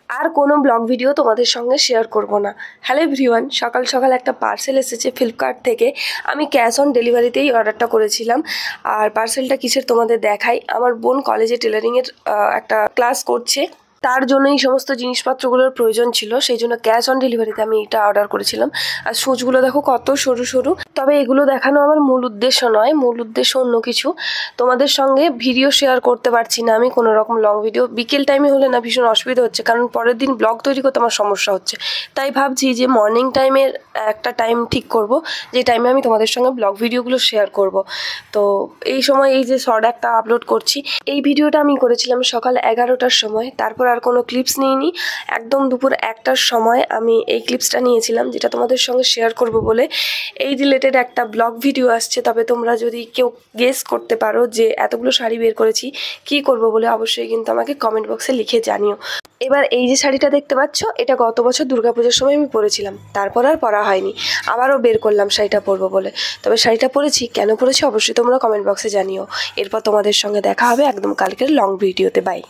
আর কোনো blog video তোমাদের সঙ্গে শেয়ার করব না। হ্যালো এভরিওয়ান, সকাল সকাল একটা পার্সেল এসেছে ফ্লিপকার্ট থেকে। আমি ক্যাশ অন ডেলিভারিতেই অর্ডারটা করেছিলাম। আর পার্সেলটা কিসের তোমাদের দেখাই। আমার বোন কলেজে টেলারিংয়ের একটা ক্লাস করছে, তার জন্য এই সমস্ত জিনিসপত্রগুলোর প্রয়োজন ছিল, সেই জন্য ক্যাশ অন ডেলিভারিতে আমি এটা অর্ডার করেছিলাম। আর সুচগুলো দেখো কত সরু সরু। তবে এগুলো দেখানো আমার মূল উদ্দেশ্য নয়, মূল উদ্দেশ্য অন্য কিছু। তোমাদের সঙ্গে ভিডিও শেয়ার করতে পারছি না আমি, কোনো রকম লং ভিডিও। বিকেল টাইমে হলে না ভীষণ অসুবিধা হচ্ছে, কারণ পরের দিন ব্লগ তৈরি করতে আমার সমস্যা হচ্ছে। তাই ভাবছি যে মর্নিং টাইমের একটা টাইম ঠিক করব, যে টাইমে আমি তোমাদের সঙ্গে ব্লগ ভিডিওগুলো শেয়ার করব। তো এই সময় এই যে শর্ট একটা আপলোড করছি, এই ভিডিওটা আমি করেছিলাম সকাল 11টার সময়। তারপর আর কোনো ক্লিপস নিইনি। একদম দুপুর 1টার সময় আমি এই ক্লিপসটা নিয়েছিলাম, যেটা তোমাদের সঙ্গে শেয়ার করব বলে। এই রিলেটেড একটা ব্লগ ভিডিও আসছে, তবে তোমরা যদি কেউ গেস করতে পারো যে এতগুলো শাড়ি বের করেছি কি করব বলে, অবশ্যই কিন্তু আমাকে কমেন্ট বক্সে লিখে জানিও। এবার এই যে শাড়িটা দেখতে পাচ্ছ, এটা গত বছর দুর্গাপুজোর সময় আমি পরেছিলাম, তারপর আর পরা হয়নি। আবারও বের করলাম শাড়িটা পরবো বলে। তবে শাড়িটা পরেছি, কেন পরেছি অবশ্যই তোমরা কমেন্ট বক্সে জানিও। এরপর তোমাদের সঙ্গে দেখা হবে একদম কালকের লং ভিডিওতে। বাই।